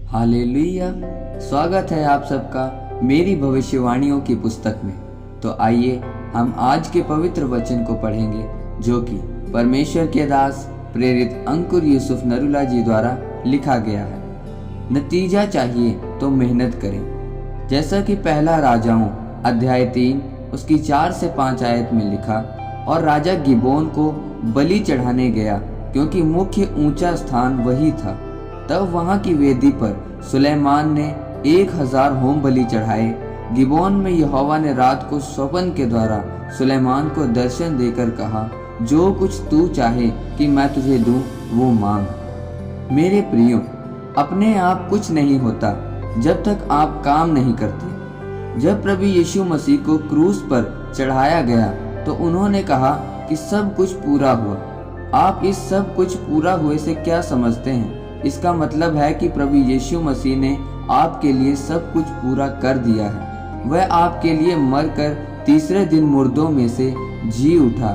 Hallelujah. स्वागत है आप सबका मेरी भविष्यवाणियों की पुस्तक में। तो आइए हम आज के पवित्र वचन को पढ़ेंगे, जो कि परमेश्वर के दास प्रेरित अंकुर यूसुफ नरूला जी द्वारा लिखा गया है। नतीजा चाहिए तो मेहनत करें। जैसा कि पहला राजाओं अध्याय 3 उसकी 4 से 5 आयत में लिखा, और राजा गिबोन को बलि चढ़ाने गया क्योंकि मुख्य ऊंचा स्थान वही था। तब वहां की वेदी पर सुलेमान ने 1000 होम बलि चढ़ाए। गिबोन में यहोवा ने रात को स्वप्न के द्वारा सुलेमान को दर्शन देकर कहा, जो कुछ तू चाहे कि मैं तुझे दूं वो मांग। मेरे प्रियो, अपने आप कुछ नहीं होता जब तक आप काम नहीं करते। जब प्रभु यीशु मसीह को क्रूस पर चढ़ाया गया तो उन्होंने कहा कि सब कुछ पूरा हुआ। आप इस सब कुछ पूरा हुए से क्या समझते हैं? इसका मतलब है कि प्रभु यीशु मसीह ने आपके लिए सब कुछ पूरा कर दिया है। वह आपके लिए मरकर तीसरे दिन मुर्दों में से जी उठा।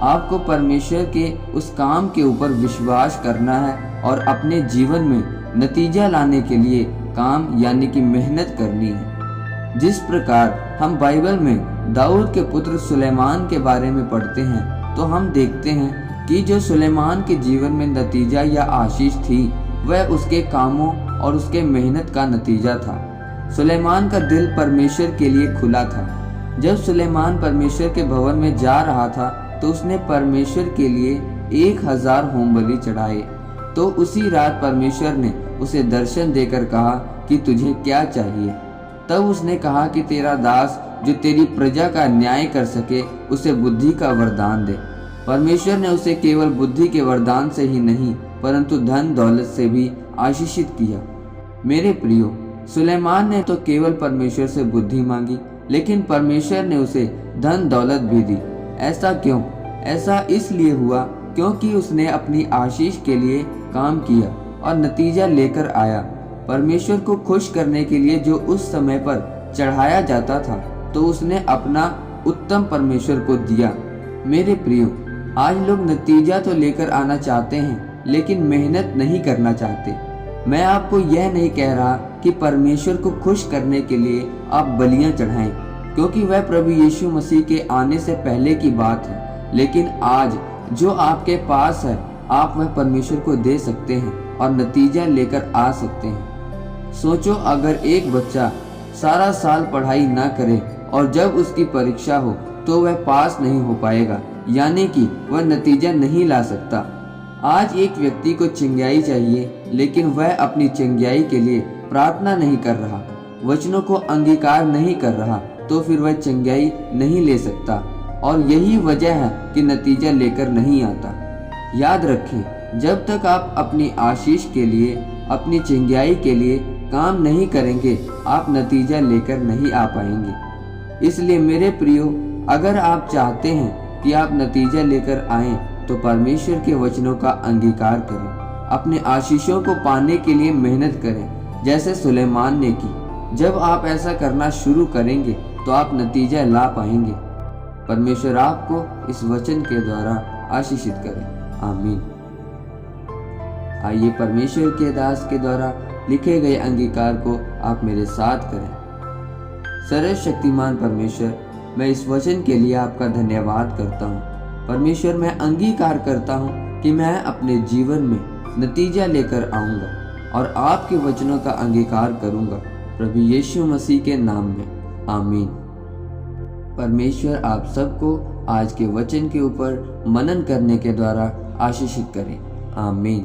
आपको परमेश्वर के उस काम के ऊपर विश्वास करना है और अपने जीवन में नतीजा लाने के लिए काम यानी कि मेहनत करनी है। जिस प्रकार हम बाइबल में दाऊद के पुत्र सुलेमान के बारे में पढ़ते हैं, तो हम देखते हैं कि जो सुलेमान के जीवन में नतीजा या आशीष थी, वह उसके कामों और उसके मेहनत का नतीजा था। सुलेमान का दिल परमेश्वर के लिए खुला था। जब सुलेमान परमेश्वर के भवन में जा रहा था तो उसने परमेश्वर के लिए 1000 होम बलि चढ़ाए। तो उसी रात परमेश्वर ने उसे दर्शन देकर कहा कि तुझे क्या चाहिए। तब उसने कहा कि तेरा दास जो तेरी प्रजा का न्याय कर सके, उसे बुद्धि का वरदान दे। परमेश्वर ने उसे केवल बुद्धि के वरदान से ही नहीं, परंतु धन दौलत से भी आशीषित किया। मेरे प्रियो, सुलेमान ने तो केवल परमेश्वर से बुद्धि मांगी, लेकिन परमेश्वर ने उसे धन दौलत भी दी। ऐसा क्यों? ऐसा इसलिए हुआ क्योंकि उसने अपनी आशीष के लिए काम किया और नतीजा लेकर आया। परमेश्वर को खुश करने के लिए जो उस समय पर चढ़ाया जाता था, तो उसने अपना उत्तम परमेश्वर को दिया। मेरे प्रियो, आज लोग नतीजा तो लेकर आना चाहते हैं, लेकिन मेहनत नहीं करना चाहते। मैं आपको यह नहीं कह रहा कि परमेश्वर को खुश करने के लिए आप बलियां चढ़ाएं, क्योंकि वह प्रभु यीशु मसीह के आने से पहले की बात है। लेकिन आज जो आपके पास है, आप वह परमेश्वर को दे सकते हैं और नतीजा लेकर आ सकते हैं। सोचो, अगर एक बच्चा सारा साल पढ़ाई ना करे और जब उसकी परीक्षा हो तो वह पास नहीं हो पाएगा, यानी कि वह नतीजा नहीं ला सकता। आज एक व्यक्ति को चंगियाई चाहिए, लेकिन वह अपनी चंगियाई के लिए प्रार्थना नहीं कर रहा, वचनों को अंगीकार नहीं कर रहा, तो फिर वह चंगियाई नहीं ले सकता। और यही वजह है कि नतीजा लेकर नहीं आता। याद रखें, जब तक आप अपनी आशीष के लिए, अपनी चंगियाई के लिए काम नहीं करेंगे, आप नतीजा लेकर नहीं आ पाएंगे। इसलिए मेरे प्रियो, अगर आप चाहते हैं कि आप नतीजा लेकर आएं, तो परमेश्वर के वचनों का अंगीकार करें। अपने आशीषों को पाने के लिए मेहनत करें, जैसे सुलेमान ने की। जब आप ऐसा करना शुरू करेंगे तो आप नतीजा ला पाएंगे। परमेश्वर आपको इस वचन के द्वारा आशीषित करे। आमीन। आइए परमेश्वर के दास के द्वारा लिखे गए अंगीकार को आप मेरे साथ करें। सर्वशक्तिमान परमेश्वर, मैं इस वचन के लिए आपका धन्यवाद करता हूँ। परमेश्वर, मैं अंगीकार करता हूँ कि मैं अपने जीवन में नतीजा लेकर आऊँगा और आपके वचनों का अंगीकार करूँगा, प्रभु यीशु मसीह के नाम में। आमीन। परमेश्वर आप सबको आज के वचन के ऊपर मनन करने के द्वारा आशीषित करें। आमीन।